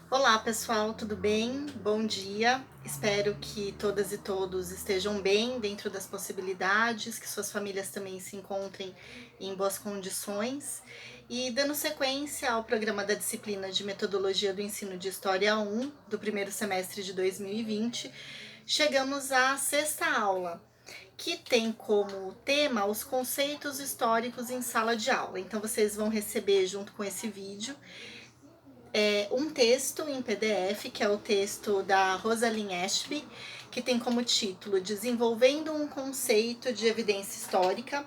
Olá pessoal, tudo bem? Bom dia. Espero que todas e todos estejam bem dentro das possibilidades, que suas famílias também se encontrem em boas condições. E dando sequência ao programa da disciplina de Metodologia do Ensino de História 1 do primeiro semestre de 2020, chegamos à sexta aula, que tem como tema os conceitos históricos em sala de aula. Então vocês vão receber junto com esse vídeo um texto em PDF, que é o texto da Rosalind Ashby, que tem como título Desenvolvendo um conceito de evidência histórica,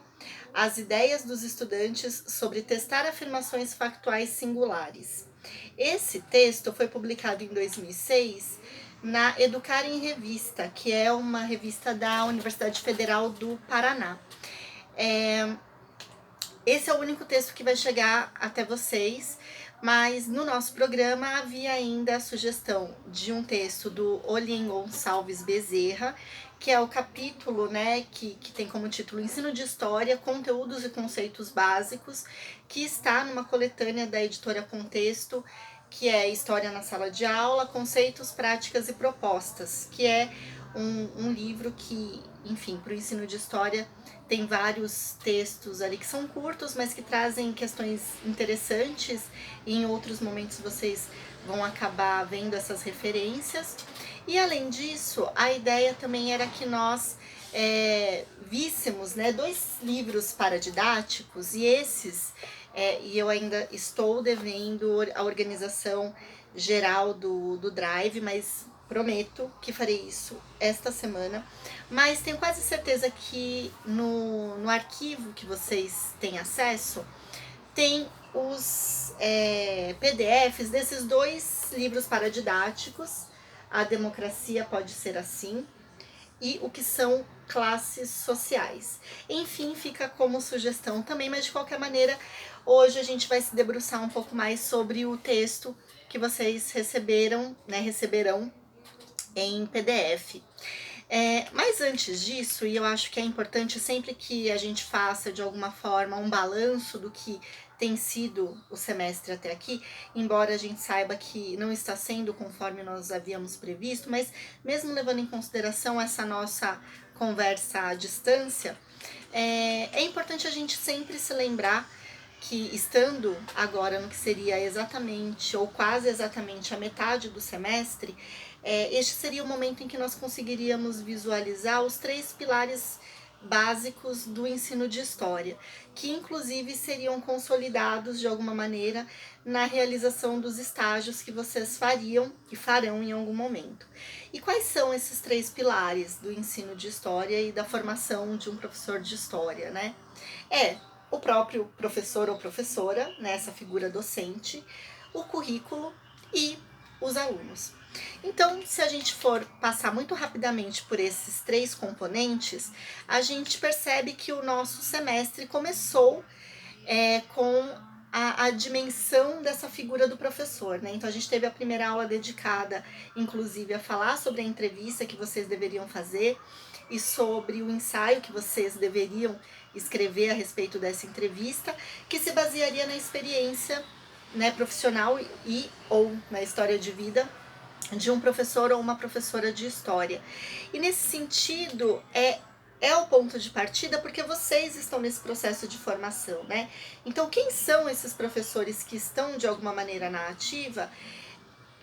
as ideias dos estudantes sobre testar afirmações factuais singulares. Esse texto foi publicado em 2006 na Educar em Revista, que é uma revista da Universidade Federal do Paraná. Esse é o único texto que vai chegar até vocês, mas no nosso programa havia ainda a sugestão de um texto do Olien Gonçalves Bezerra, que é o capítulo, né, que tem como título Ensino de História, Conteúdos e Conceitos Básicos, que está numa coletânea da editora Contexto, que é História na Sala de Aula, Conceitos, Práticas e Propostas, que é um livro que, enfim, para o ensino de história tem vários textos ali que são curtos, mas que trazem questões interessantes, e em outros momentos vocês vão acabar vendo essas referências. E além disso, a ideia também era que nós víssemos, né, 2 livros paradidáticos, e esses, e eu ainda estou devendo a organização geral do Drive, mas prometo que farei isso esta semana. Mas tenho quase certeza que no arquivo que vocês têm acesso, tem os PDFs desses 2 livros paradidáticos, A Democracia Pode Ser Assim e O que São Classes Sociais. Enfim, fica como sugestão também, mas de qualquer maneira, hoje a gente vai se debruçar um pouco mais sobre o texto que vocês receberão em PDF. Mas antes disso, e eu acho que é importante sempre que a gente faça de alguma forma um balanço do que tem sido o semestre até aqui, embora a gente saiba que não está sendo conforme nós havíamos previsto, mas mesmo levando em consideração essa nossa conversa à distância, é importante a gente sempre se lembrar que, estando agora no que seria exatamente ou quase exatamente a metade do semestre, este seria o momento em que nós conseguiríamos visualizar os 3 pilares básicos do ensino de história, que inclusive seriam consolidados de alguma maneira na realização dos estágios que vocês fariam e farão em algum momento. E quais são esses 3 pilares do ensino de história e da formação de um professor de história, né? O próprio professor ou professora, né, essa figura docente, o currículo e os alunos. Então, se a gente for passar muito rapidamente por esses 3 componentes, a gente percebe que o nosso semestre começou com a dimensão dessa figura do professor, né? Então a gente teve a primeira aula dedicada, inclusive, a falar sobre a entrevista que vocês deveriam fazer e sobre o ensaio que vocês deveriam escrever a respeito dessa entrevista, que se basearia na experiência, né, profissional e ou na história de vida de um professor ou uma professora de história. E nesse sentido, é o ponto de partida porque vocês estão nesse processo de formação, né? Então, quem são esses professores que estão de alguma maneira na ativa?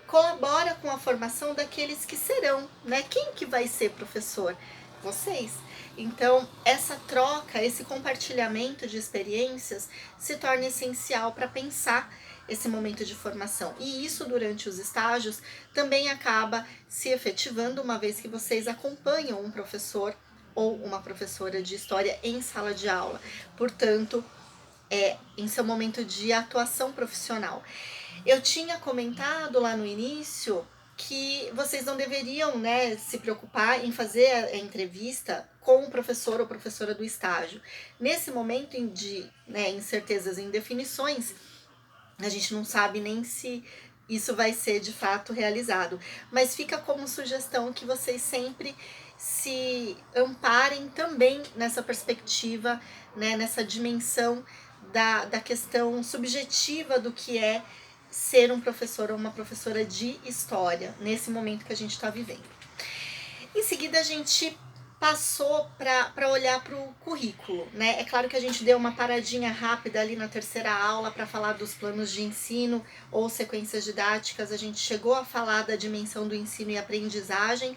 Colabora com a formação daqueles que serão, né? Quem que vai ser professor? Vocês. Então, essa troca, esse compartilhamento de experiências se torna essencial para pensar esse momento de formação. E isso, durante os estágios, também acaba se efetivando, uma vez que vocês acompanham um professor ou uma professora de história em sala de aula. Portanto, em seu momento de atuação profissional. Eu tinha comentado lá no início que vocês não deveriam, né, se preocupar em fazer a entrevista com o professor ou professora do estágio. Nesse momento de, né, incertezas e indefinições, a gente não sabe nem se isso vai ser de fato realizado, mas fica como sugestão que vocês sempre se amparem também nessa perspectiva, né, nessa dimensão da questão subjetiva do que é ser um professor ou uma professora de história nesse momento que a gente está vivendo. Em seguida, a gente passou para olhar para o currículo, né? É claro que a gente deu uma paradinha rápida ali na terceira aula para falar dos planos de ensino ou sequências didáticas, a gente chegou a falar da dimensão do ensino e aprendizagem,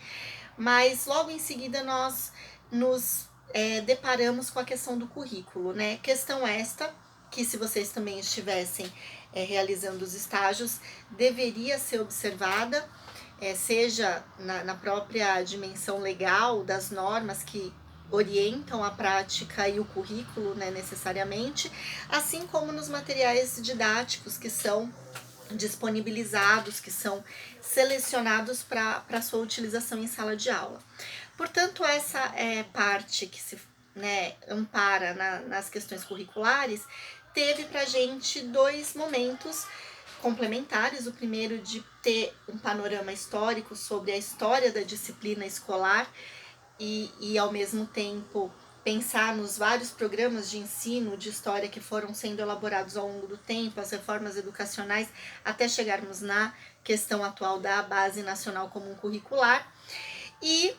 mas logo em seguida nós nos deparamos com a questão do currículo, né? Questão esta que, se vocês também estivessem realizando os estágios, deveria ser observada, seja na própria dimensão legal das normas que orientam a prática e o currículo, né, necessariamente, assim como nos materiais didáticos que são disponibilizados, que são selecionados para sua utilização em sala de aula. Portanto, essa parte que se ampara nas questões curriculares teve para a gente dois momentos complementares. O primeiro, de ter um panorama histórico sobre a história da disciplina escolar e ao mesmo tempo pensar nos vários programas de ensino de história que foram sendo elaborados ao longo do tempo, as reformas educacionais, até chegarmos na questão atual da Base Nacional Comum Curricular. E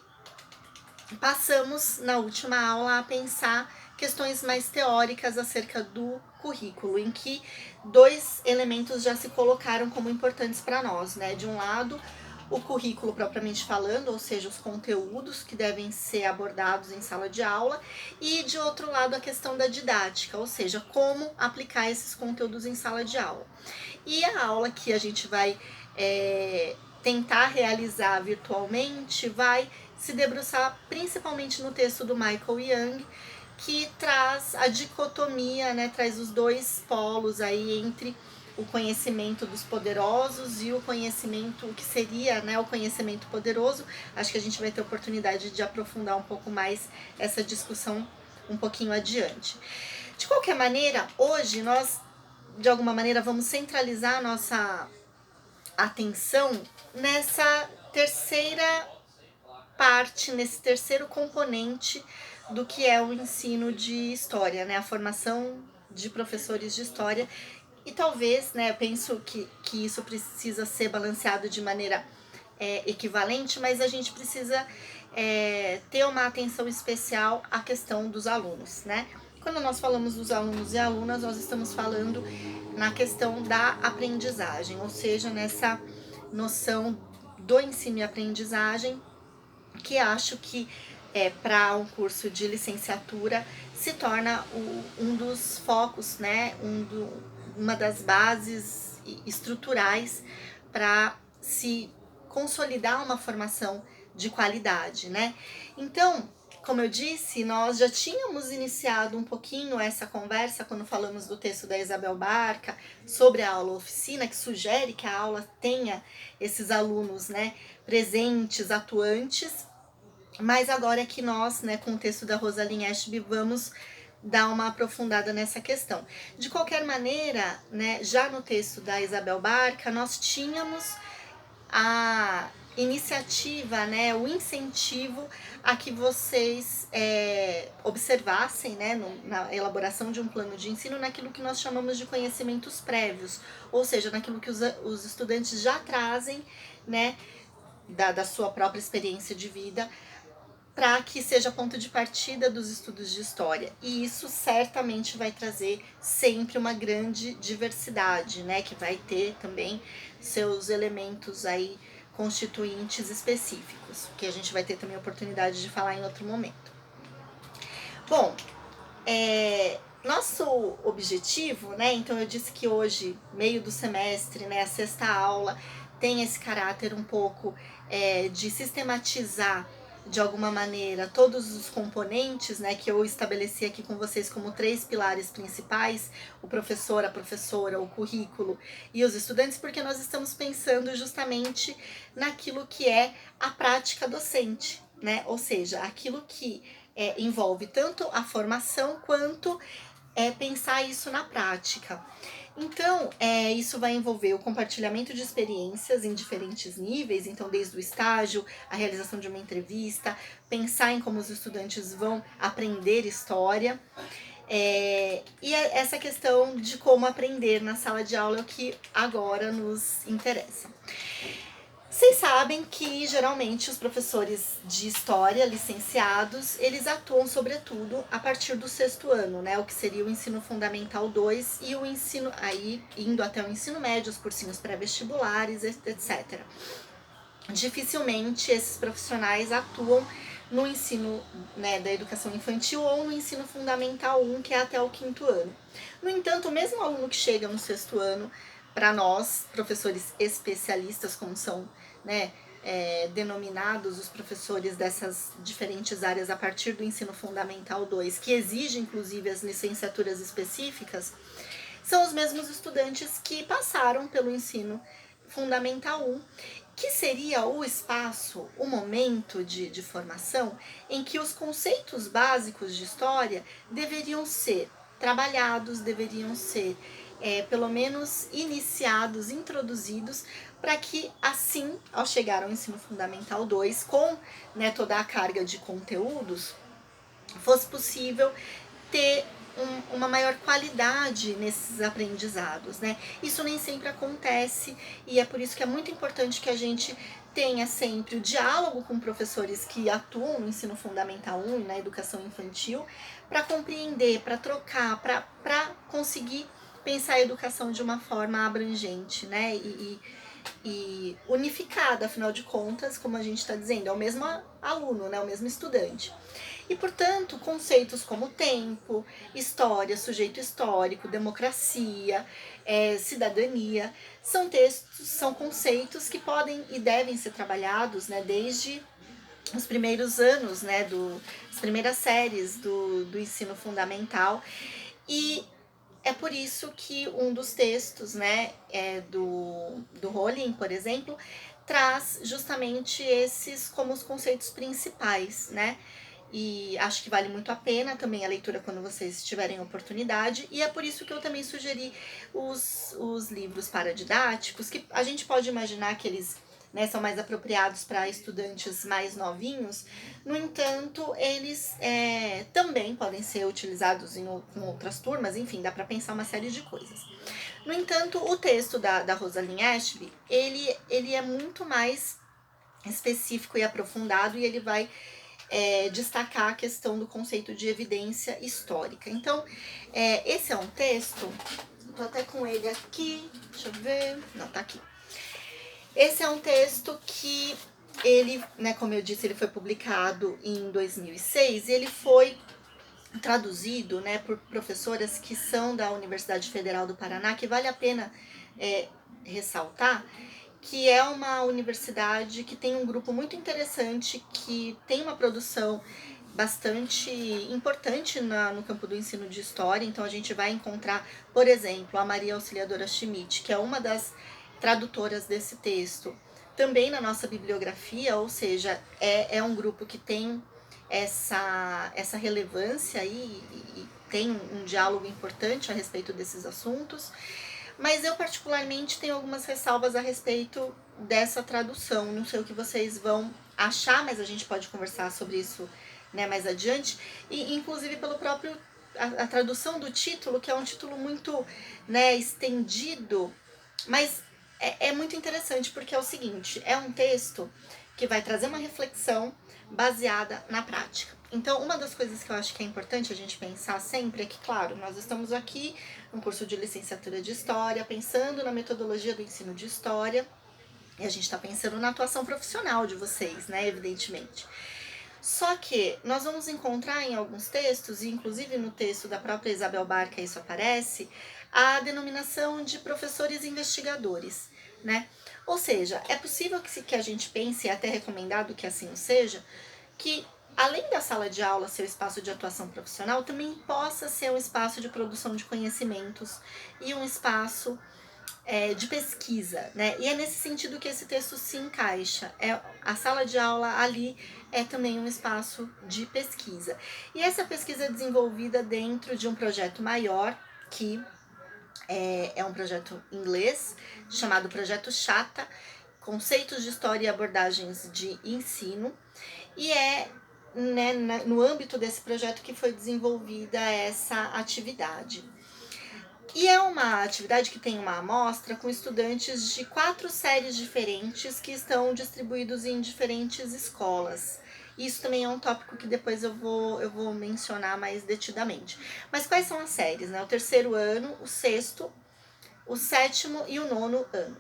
passamos na última aula a pensar questões mais teóricas acerca do currículo, em que dois elementos já se colocaram como importantes para nós, né? De um lado, o currículo propriamente falando, ou seja, os conteúdos que devem ser abordados em sala de aula, e de outro lado, a questão da didática, ou seja, como aplicar esses conteúdos em sala de aula. E a aula que a gente vai tentar realizar virtualmente vai se debruçar principalmente no texto do Michael Young, que traz a dicotomia, né, traz os dois polos aí entre o conhecimento dos poderosos e o conhecimento, o que seria, né, o conhecimento poderoso. Acho que a gente vai ter oportunidade de aprofundar um pouco mais essa discussão um pouquinho adiante. De qualquer maneira, hoje nós, de alguma maneira, vamos centralizar a nossa atenção nessa terceira parte, nesse terceiro componente do que é o ensino de história, né? A formação de professores de história. E talvez, né, eu penso que isso precisa ser balanceado de maneira equivalente, mas a gente precisa ter uma atenção especial à questão dos alunos, né? Quando nós falamos dos alunos e alunas, nós estamos falando na questão da aprendizagem, ou seja, nessa noção do ensino e aprendizagem, que acho que para um curso de licenciatura se torna um dos focos, né, uma das bases estruturais para se consolidar uma formação de qualidade, né? Então, como eu disse, nós já tínhamos iniciado um pouquinho essa conversa quando falamos do texto da Isabel Barca sobre a aula oficina, que sugere que a aula tenha esses alunos, né, presentes, atuantes. Mas agora é que nós, né, com o texto da Rosalind Ashby, vamos dar uma aprofundada nessa questão. De qualquer maneira, né, já no texto da Isabel Barca, nós tínhamos a iniciativa, né, o incentivo a que vocês observassem, né, na elaboração de um plano de ensino, naquilo que nós chamamos de conhecimentos prévios, ou seja, naquilo que os estudantes já trazem, né, da sua própria experiência de vida, para que seja ponto de partida dos estudos de história. E isso certamente vai trazer sempre uma grande diversidade, né, que vai ter também seus elementos aí constituintes específicos, que a gente vai ter também a oportunidade de falar em outro momento. Bom, nosso objetivo, né, então eu disse que hoje, meio do semestre, né, a sexta aula, tem esse caráter um pouco de sistematizar de alguma maneira todos os componentes, né, que eu estabeleci aqui com vocês como 3 pilares principais: o professor, a professora, o currículo e os estudantes, porque nós estamos pensando justamente naquilo que é a prática docente, né, ou seja, aquilo que envolve tanto a formação quanto pensar isso na prática. Então, isso vai envolver o compartilhamento de experiências em diferentes níveis, então desde o estágio, a realização de uma entrevista, pensar em como os estudantes vão aprender história, Essa questão de como aprender na sala de aula é o que agora nos interessa. Vocês sabem que geralmente os professores de história, licenciados, eles atuam sobretudo a partir do 6º ano, né? O que seria o ensino fundamental 2 e o ensino, aí indo até o ensino médio, os cursinhos pré-vestibulares, etc. Dificilmente esses profissionais atuam no ensino, né, da educação infantil ou no ensino fundamental 1, que é até o 5º ano. No entanto, o mesmo aluno que chega no 6º ano, para nós, professores especialistas, como são, né, denominados os professores dessas diferentes áreas a partir do ensino fundamental 2, que exige inclusive as licenciaturas específicas, são os mesmos estudantes que passaram pelo ensino fundamental 1, que seria o espaço, o momento de formação em que os conceitos básicos de história deveriam ser trabalhados, deveriam ser pelo menos iniciados, introduzidos, para que assim, ao chegar ao ensino fundamental 2, com, né, toda a carga de conteúdos, fosse possível ter uma maior qualidade nesses aprendizados, né? Isso nem sempre acontece e é por isso que é muito importante que a gente tenha sempre o diálogo com professores que atuam no ensino fundamental 1 e na educação infantil, para compreender, para trocar, para conseguir pensar a educação de uma forma abrangente, né? E unificada, afinal de contas, como a gente está dizendo, é o mesmo aluno, né? O mesmo estudante. E, portanto, conceitos como tempo, história, sujeito histórico, democracia, cidadania, são conceitos que podem e devem ser trabalhados, né, desde os primeiros anos, né, as primeiras séries do ensino fundamental. E é por isso que um dos textos, né, do Rollin, por exemplo, traz justamente esses como os conceitos principais, né? E acho que vale muito a pena também a leitura quando vocês tiverem oportunidade. E é por isso que eu também sugeri os livros paradidáticos, que a gente pode imaginar que eles, né, são mais apropriados para estudantes mais novinhos. No entanto, eles também podem ser utilizados com outras turmas, enfim, dá para pensar uma série de coisas. No entanto, o texto da Rosalind Ashby, ele é muito mais específico e aprofundado, e ele vai destacar a questão do conceito de evidência histórica. Então, esse é um texto, tô até com ele aqui, deixa eu ver, não, tá aqui. Esse é um texto que ele, né, como eu disse, ele foi publicado em 2006 e ele foi traduzido, né, por professoras que são da Universidade Federal do Paraná, que vale a pena ressaltar, que é uma universidade que tem um grupo muito interessante, que tem uma produção bastante importante no campo do ensino de história. Então a gente vai encontrar, por exemplo, a Maria Auxiliadora Schmidt, que é uma das tradutoras desse texto, também na nossa bibliografia, ou seja, é um grupo que tem essa relevância e tem um diálogo importante a respeito desses assuntos. Mas eu particularmente tenho algumas ressalvas a respeito dessa tradução. Não sei o que vocês vão achar, mas a gente pode conversar sobre isso, né, mais adiante. E inclusive pelo próprio a tradução do título, que é um título muito, né, estendido, mas é muito interessante porque é o seguinte, é um texto que vai trazer uma reflexão baseada na prática. Então, uma das coisas que eu acho que é importante a gente pensar sempre é que, claro, nós estamos aqui no curso de licenciatura de História, pensando na metodologia do ensino de História, e a gente está pensando na atuação profissional de vocês, né, evidentemente. Só que nós vamos encontrar em alguns textos, e inclusive no texto da própria Isabel Barca isso aparece, a denominação de professores investigadores, né? Ou seja, é possível que a gente pense, e é até recomendado que assim seja, que além da sala de aula ser o espaço de atuação profissional, também possa ser um espaço de produção de conhecimentos e um espaço de pesquisa, né? E é nesse sentido que esse texto se encaixa. A sala de aula ali é também um espaço de pesquisa. E essa pesquisa é desenvolvida dentro de um projeto maior, que é um projeto inglês, chamado Projeto Chata, Conceitos de História e Abordagens de Ensino, e né, no âmbito desse projeto que foi desenvolvida essa atividade. E é uma atividade que tem uma amostra com estudantes de 4 séries diferentes que estão distribuídos em diferentes escolas. Isso também é um tópico que depois eu vou mencionar mais detidamente. Mas quais são as séries, né? O terceiro ano, o sexto, o sétimo e o nono ano.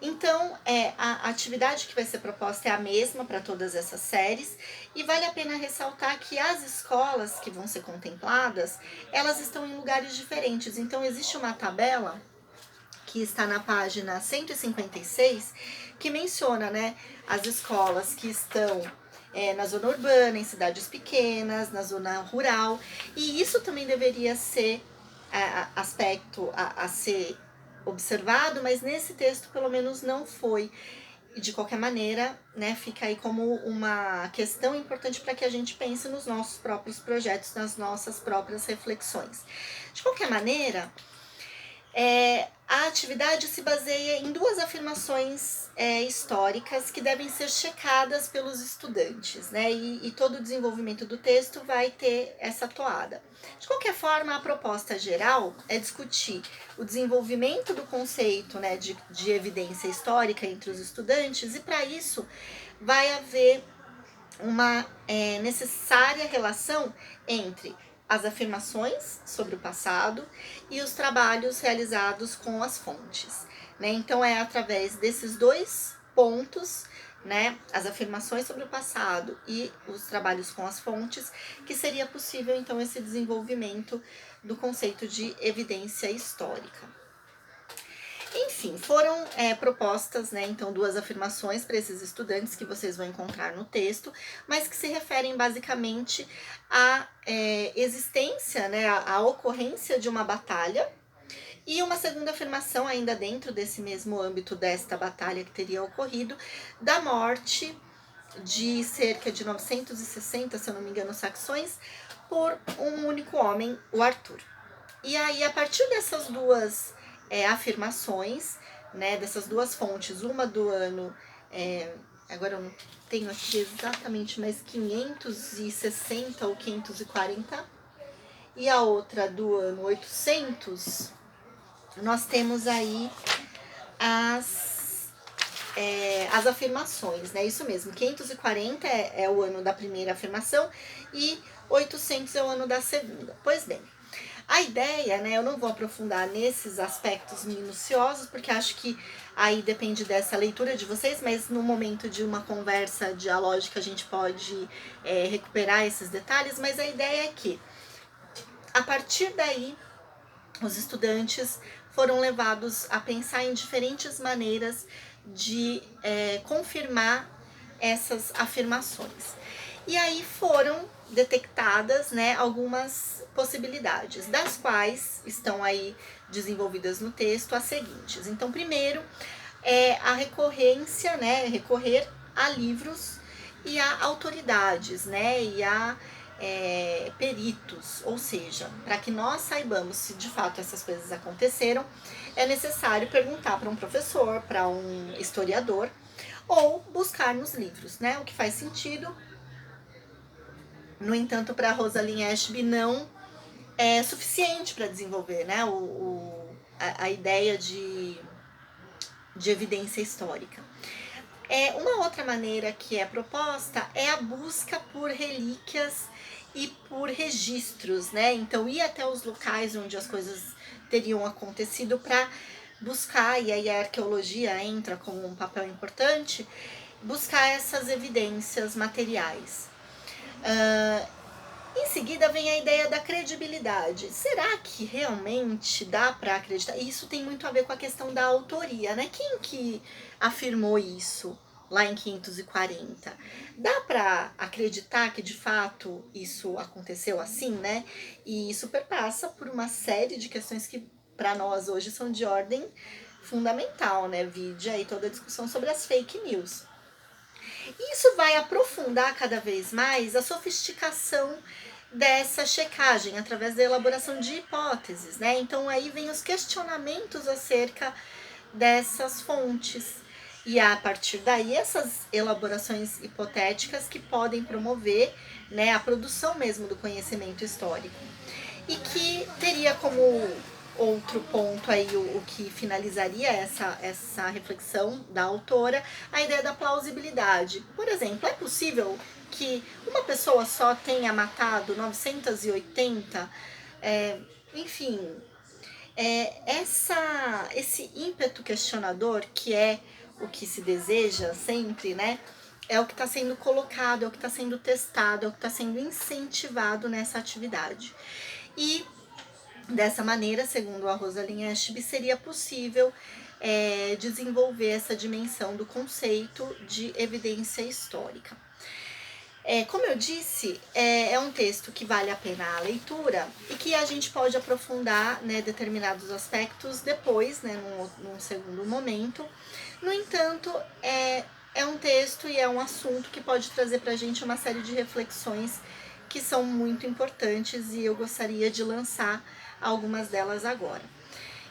Então, a atividade que vai ser proposta é a mesma para todas essas séries, e vale a pena ressaltar que as escolas que vão ser contempladas, elas estão em lugares diferentes. Então, existe uma tabela que está na página 156, que menciona, né, as escolas que estão na zona urbana, em cidades pequenas, na zona rural, e isso também deveria ser aspecto a ser observado, mas nesse texto pelo menos não foi. E de qualquer maneira, né, fica aí como uma questão importante para que a gente pense nos nossos próprios projetos, nas nossas próprias reflexões. De qualquer maneira, a atividade se baseia em duas afirmações históricas que devem ser checadas pelos estudantes, né? E todo o desenvolvimento do texto vai ter essa toada. De qualquer forma, a proposta geral é discutir o desenvolvimento do conceito, né, de evidência histórica entre os estudantes, e para isso vai haver uma necessária relação entre as afirmações sobre o passado e os trabalhos realizados com as fontes, né? Então é através desses dois pontos, né, as afirmações sobre o passado e os trabalhos com as fontes, que seria possível então esse desenvolvimento do conceito de evidência histórica. Enfim, foram propostas, né, então, duas afirmações para esses estudantes que vocês vão encontrar no texto, mas que se referem basicamente à existência, né, à ocorrência de uma batalha, e uma segunda afirmação, ainda dentro desse mesmo âmbito desta batalha que teria ocorrido, da morte de cerca de 960, se eu não me engano, saxões, por um único homem, o Arthur. E aí, a partir dessas duas afirmações, né, dessas duas fontes, uma do ano, agora eu não tenho aqui exatamente, mas 560 ou 540, e a outra do ano 800, nós temos aí as afirmações, né? Isso mesmo, 540 é o ano da primeira afirmação e 800 é o ano da segunda. Pois bem, a ideia, né, eu não vou aprofundar nesses aspectos minuciosos, porque acho que aí depende dessa leitura de vocês, mas no momento de uma conversa dialógica a gente pode recuperar esses detalhes, mas a ideia é que, a partir daí, os estudantes foram levados a pensar em diferentes maneiras de confirmar essas afirmações. E aí foram detectadas, né, algumas possibilidades, das quais estão aí desenvolvidas no texto as seguintes. Então, primeiro, a recorrência, né, recorrer a livros e a autoridades, né, e a peritos, ou seja, para que nós saibamos se de fato essas coisas aconteceram, é necessário perguntar para um professor, para um historiador, ou buscar nos livros, né, o que faz sentido. No entanto, para Rosalind Ashby não é suficiente para desenvolver, né, a ideia de evidência histórica. Uma outra maneira que é proposta é a busca por relíquias e por registros, né? Então, ir até os locais onde as coisas teriam acontecido para buscar, e aí a arqueologia entra como um papel importante, buscar essas evidências materiais. Em seguida vem a ideia da credibilidade. Será que realmente dá para acreditar? Isso tem muito a ver com a questão da autoria, né? Quem que afirmou isso lá em 540? Dá para acreditar que de fato isso aconteceu assim, né? E isso perpassa por uma série de questões que para nós hoje são de ordem fundamental, né? Vide aí toda a discussão sobre as fake news. Isso vai aprofundar cada vez mais a sofisticação dessa checagem através da elaboração de hipóteses, né? Então aí vem os questionamentos acerca dessas fontes. E a partir daí, essas elaborações hipotéticas que podem promover, né, a produção mesmo do conhecimento histórico. E que teria como outro ponto aí o que finalizaria essa reflexão da autora, a ideia da plausibilidade. Por exemplo, é possível que uma pessoa só tenha matado 980? Enfim, esse ímpeto questionador, que é o que se deseja sempre, né? É o que está sendo colocado, é o que está sendo testado, é o que está sendo incentivado nessa atividade. E dessa maneira, segundo a Rosalind Ashby, seria possível desenvolver essa dimensão do conceito de evidência histórica. Como eu disse, é um texto que vale a pena a leitura e que a gente pode aprofundar, né, determinados aspectos depois, né, num segundo momento. No entanto, é um texto e é um assunto que pode trazer para a gente uma série de reflexões que são muito importantes e eu gostaria de lançar algumas delas agora.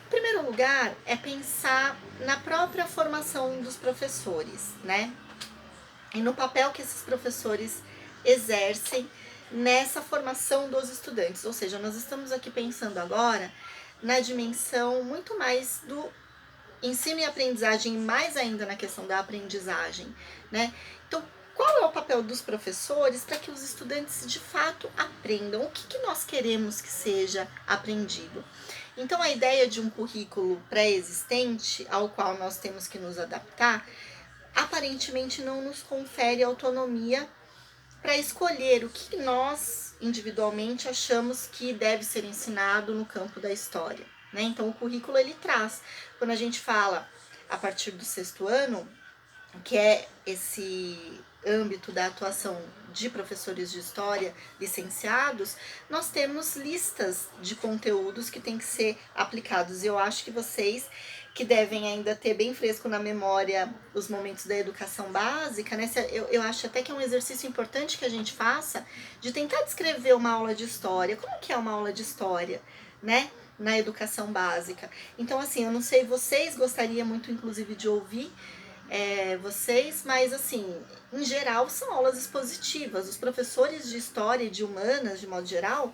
Em primeiro lugar, é pensar na própria formação dos professores, né? E no papel que esses professores exercem nessa formação dos estudantes. Ou seja, nós estamos aqui pensando agora na dimensão muito mais do ensino e aprendizagem, mais ainda na questão da aprendizagem, né? Então, qual é o papel dos professores para que os estudantes de fato aprendam? O que nós queremos que seja aprendido? Então, a ideia de um currículo pré-existente, ao qual nós temos que nos adaptar, aparentemente não nos confere autonomia para escolher o que nós individualmente achamos que deve ser ensinado no campo da história, né? Então o currículo ele traz, quando a gente fala a partir do 6º ano, que é esse âmbito da atuação de professores de história licenciados, nós temos listas de conteúdos que têm que ser aplicados. Eu acho que vocês que devem ainda ter bem fresco na memória os momentos da educação básica, né? Eu acho até que é um exercício importante que a gente faça de tentar descrever uma aula de história. Como que é uma aula de história, né? Na educação básica. Então, assim, eu não sei, vocês gostariam muito, inclusive, de ouvir vocês, mas assim, em geral são aulas expositivas. Os professores de história e de humanas, de modo geral,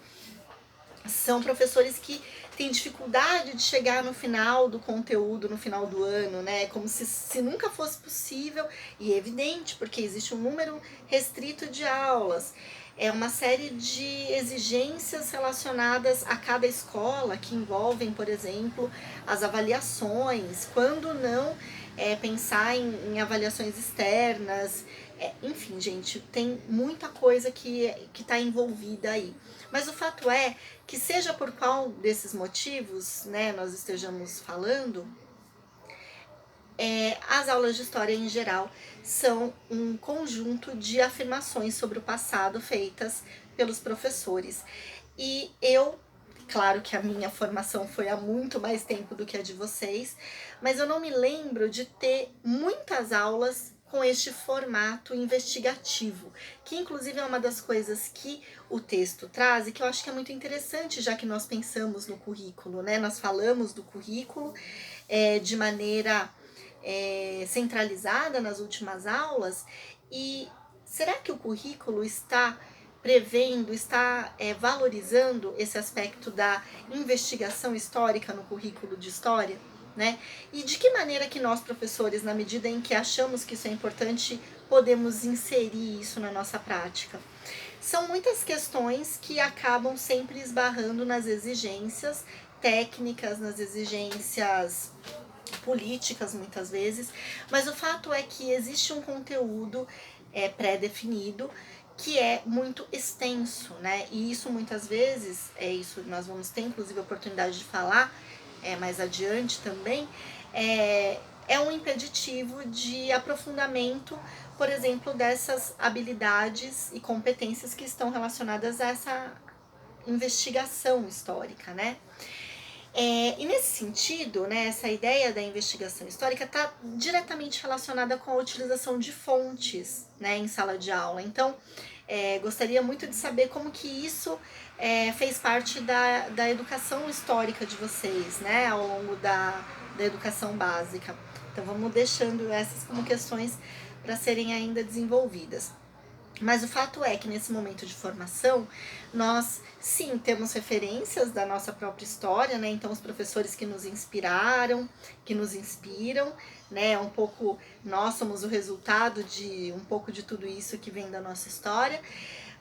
são professores que têm dificuldade de chegar no final do conteúdo, no final do ano, né? Como se nunca fosse possível, e é evidente, porque existe um número restrito de aulas. É uma série de exigências relacionadas a cada escola, que envolvem, por exemplo, as avaliações, quando não pensar em avaliações externas. Enfim, gente, tem muita coisa que está envolvida aí. Mas o fato é que, seja por qual desses motivos, né, nós estejamos falando, as aulas de história em geral são um conjunto de afirmações sobre o passado feitas pelos professores. E eu, claro que a minha formação foi há muito mais tempo do que a de vocês, mas eu não me lembro de ter muitas aulas com este formato investigativo, que inclusive é uma das coisas que o texto traz e que eu acho que é muito interessante, já que nós pensamos no currículo, né? Nós falamos do currículo de maneira centralizada nas últimas aulas, e será que o currículo está prevendo, está valorizando esse aspecto da investigação histórica no currículo de história? Né? E de que maneira que nós, professores, na medida em que achamos que isso é importante, podemos inserir isso na nossa prática? São muitas questões que acabam sempre esbarrando nas exigências técnicas, nas exigências políticas, muitas vezes, mas o fato é que existe um conteúdo pré-definido que é muito extenso, né? E isso muitas vezes, isso nós vamos ter inclusive a oportunidade de falar mais adiante também, é um impeditivo de aprofundamento, por exemplo, dessas habilidades e competências que estão relacionadas a essa investigação histórica, né? E nesse sentido, né, essa ideia da investigação histórica está diretamente relacionada com a utilização de fontes, né, em sala de aula. Então, gostaria muito de saber como que isso fez parte da educação histórica de vocês, né, ao longo da educação básica. Então vamos deixando essas como questões para serem ainda desenvolvidas. Mas o fato é que nesse momento de formação, nós sim temos referências da nossa própria história, né? Então, os professores que nos inspiraram, que nos inspiram, né? Um pouco, nós somos o resultado de um pouco de tudo isso que vem da nossa história.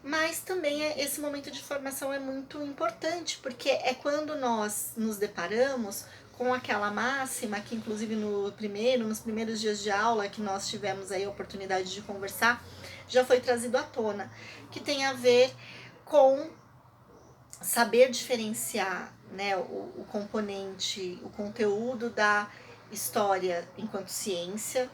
Mas também esse momento de formação é muito importante, porque é quando nós nos deparamos com aquela máxima que, inclusive, nos primeiros dias de aula que nós tivemos aí a oportunidade de conversar, já foi trazido à tona, que tem a ver com saber diferenciar, né, o componente, o conteúdo da história enquanto ciência,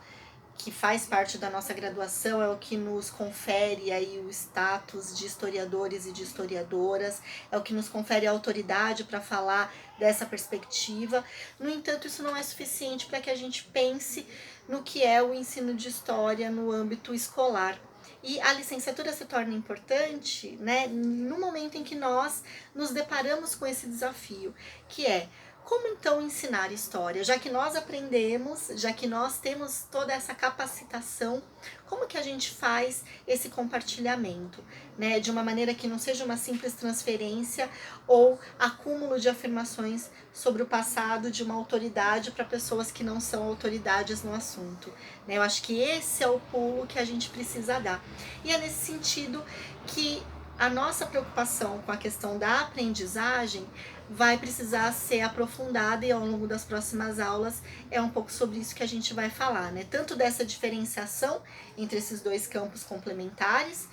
que faz parte da nossa graduação, é o que nos confere aí o status de historiadores e de historiadoras, é o que nos confere a autoridade para falar dessa perspectiva. No entanto, isso não é suficiente para que a gente pense no que é o ensino de história no âmbito escolar. E a licenciatura se torna importante, né, no momento em que nós nos deparamos com esse desafio, que é como então ensinar história? Já que nós aprendemos, já que nós temos toda essa capacitação, como que a gente faz esse compartilhamento, né? De uma maneira que não seja uma simples transferência ou acúmulo de afirmações sobre o passado de uma autoridade para pessoas que não são autoridades no assunto, né? Eu acho que esse é o pulo que a gente precisa dar. E é nesse sentido que a nossa preocupação com a questão da aprendizagem vai precisar ser aprofundada, e ao longo das próximas aulas é um pouco sobre isso que a gente vai falar, né? Tanto dessa diferenciação entre esses dois campos complementares,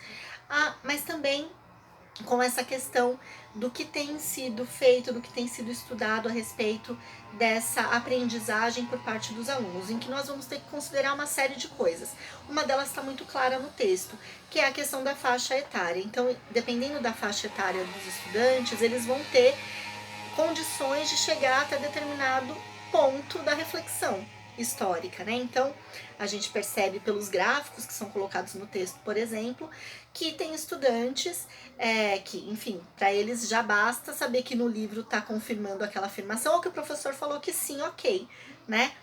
mas também com essa questão do que tem sido feito, do que tem sido estudado a respeito dessa aprendizagem por parte dos alunos, em que nós vamos ter que considerar uma série de coisas. Uma delas está muito clara no texto, que é a questão da faixa etária. Então, dependendo da faixa etária dos estudantes, eles vão ter condições de chegar até determinado ponto da reflexão histórica, né? Então, a gente percebe pelos gráficos que são colocados no texto, por exemplo, que tem estudantes que, enfim, para eles já basta saber que no livro está confirmando aquela afirmação ou que o professor falou que sim, ok, né?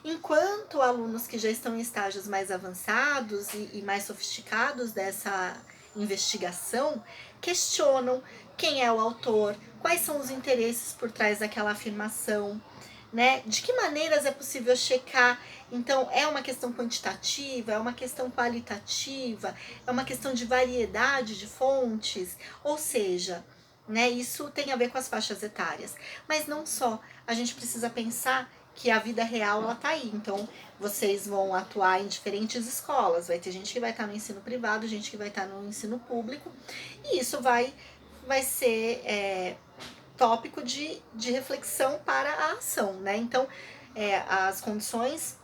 Enquanto alunos que já estão em estágios mais avançados e mais sofisticados dessa investigação questionam quem é o autor, quais são os interesses por trás daquela afirmação, né? De que maneiras é possível checar? Então, é uma questão quantitativa, é uma questão qualitativa, é uma questão de variedade de fontes, ou seja, né, isso tem a ver com as faixas etárias. Mas não só, a gente precisa pensar que a vida real ela tá aí. Então, vocês vão atuar em diferentes escolas. Vai ter gente que vai estar no ensino privado, gente que vai estar no ensino público, e isso vai ser tópico de reflexão para a ação, né? Então, as condições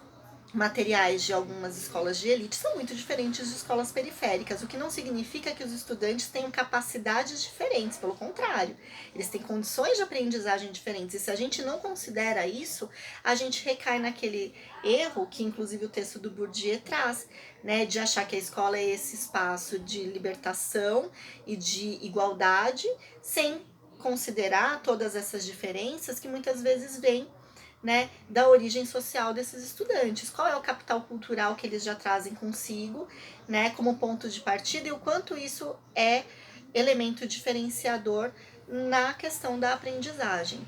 materiais de algumas escolas de elite são muito diferentes de escolas periféricas, o que não significa que os estudantes tenham capacidades diferentes, pelo contrário, eles têm condições de aprendizagem diferentes, e se a gente não considera isso, a gente recai naquele erro que inclusive o texto do Bourdieu traz, né, de achar que a escola é esse espaço de libertação e de igualdade, sem considerar todas essas diferenças que muitas vezes vêm, né, da origem social desses estudantes. Qual é o capital cultural que eles já trazem consigo, né, como ponto de partida, e o quanto isso é elemento diferenciador na questão da aprendizagem.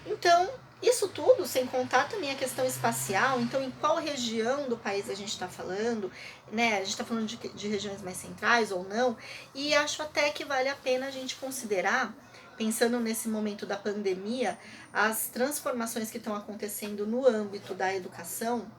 Então, isso tudo, sem contar também a questão espacial, então em qual região do país a gente está falando, né? A gente está falando de regiões mais centrais ou não, e acho até que vale a pena a gente considerar, pensando nesse momento da pandemia, as transformações que estão acontecendo no âmbito da educação,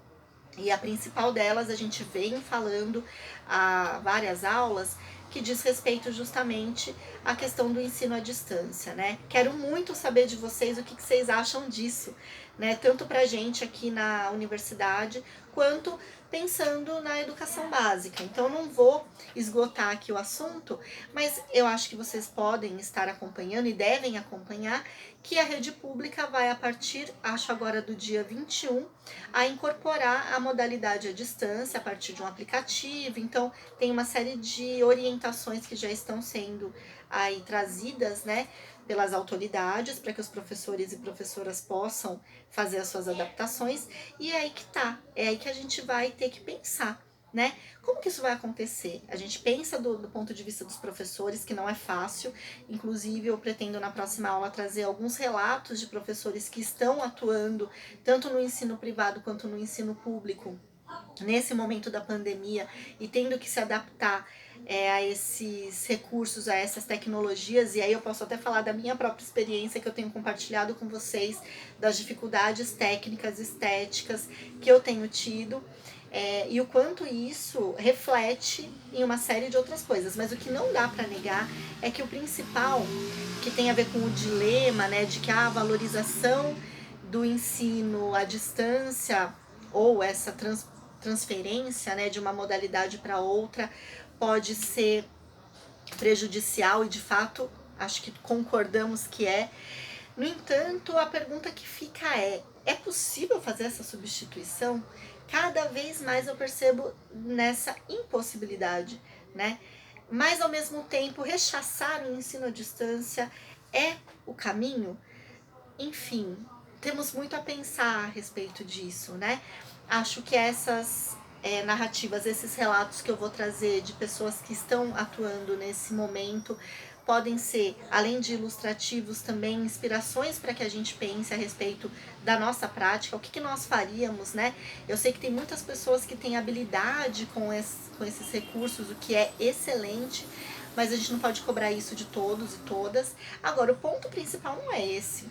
e a principal delas a gente vem falando há várias aulas, que diz respeito justamente à questão do ensino à distância, né? Quero muito saber de vocês o que vocês acham disso, né? Tanto para a gente aqui na universidade, quanto pensando na educação básica. Então, não vou esgotar aqui o assunto, mas eu acho que vocês podem estar acompanhando e devem acompanhar que a rede pública vai, a partir, acho agora do dia 21, a incorporar a modalidade à distância a partir de um aplicativo. Então, tem uma série de orientações que já estão sendo aí trazidas, né, pelas autoridades, para que os professores e professoras possam fazer as suas adaptações, e é aí que tá, é aí que a gente vai ter que pensar, né? Como que isso vai acontecer? A gente pensa do ponto de vista dos professores, que não é fácil, inclusive eu pretendo na próxima aula trazer alguns relatos de professores que estão atuando, tanto no ensino privado quanto no ensino público, nesse momento da pandemia e tendo que se adaptar a esses recursos, a essas tecnologias, e aí eu posso até falar da minha própria experiência que eu tenho compartilhado com vocês, das dificuldades técnicas, estéticas que eu tenho tido, e o quanto isso reflete em uma série de outras coisas. Mas o que não dá para negar é que o principal, que tem a ver com o dilema, né, de que a valorização do ensino à distância ou essa transferência, né, de uma modalidade para outra pode ser prejudicial, e de fato acho que concordamos que é. No entanto, a pergunta que fica é possível fazer essa substituição? Cada vez mais eu percebo nessa impossibilidade, né? Mas ao mesmo tempo, rechaçar o ensino à distância é o caminho? Enfim, temos muito a pensar a respeito disso, né? Acho que essas narrativas, esses relatos que eu vou trazer de pessoas que estão atuando nesse momento, podem ser, além de ilustrativos, também inspirações para que a gente pense a respeito da nossa prática, o que nós faríamos, né? Eu sei que tem muitas pessoas que têm habilidade com esses recursos, o que é excelente, mas a gente não pode cobrar isso de todos e todas. Agora, o ponto principal não é esse.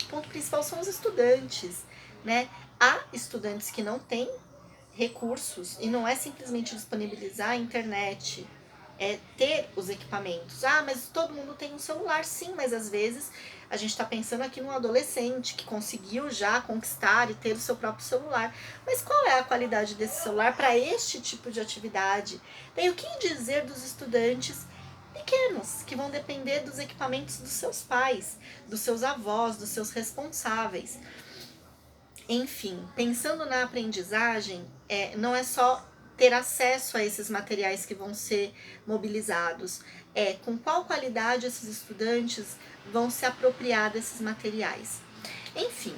O ponto principal são os estudantes, né? Há estudantes que não têm recursos, e não é simplesmente disponibilizar a internet, é ter os equipamentos. Ah, mas todo mundo tem um celular, sim, mas às vezes a gente está pensando aqui num adolescente que conseguiu já conquistar e ter o seu próprio celular. Mas qual é a qualidade desse celular para este tipo de atividade? Daí o que dizer dos estudantes pequenos, que vão depender dos equipamentos dos seus pais, dos seus avós, dos seus responsáveis? Enfim, pensando na aprendizagem, não é só ter acesso a esses materiais que vão ser mobilizados, com qual qualidade esses estudantes vão se apropriar desses materiais. Enfim,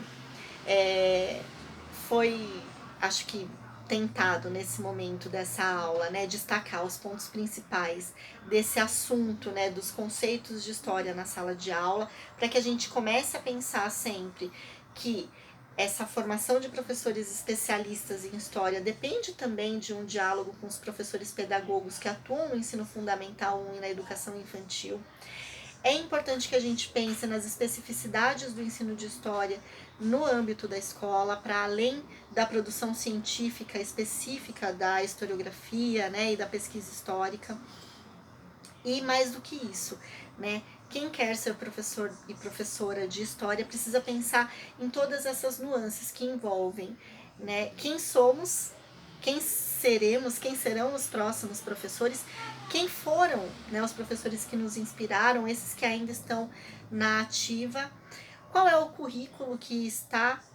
foi, acho que, tentado nesse momento dessa aula, né, destacar os pontos principais desse assunto, né, dos conceitos de história na sala de aula, para que a gente comece a pensar sempre que essa formação de professores especialistas em história depende também de um diálogo com os professores pedagogos que atuam no ensino fundamental 1 e na educação infantil. É importante que a gente pense nas especificidades do ensino de história no âmbito da escola, para além da produção científica específica da historiografia, né, e da pesquisa histórica. E mais do que isso, né, quem quer ser professor e professora de história precisa pensar em todas essas nuances que envolvem, né, quem somos, quem seremos, quem serão os próximos professores, quem foram, né, os professores que nos inspiraram, esses que ainda estão na ativa, qual é o currículo que está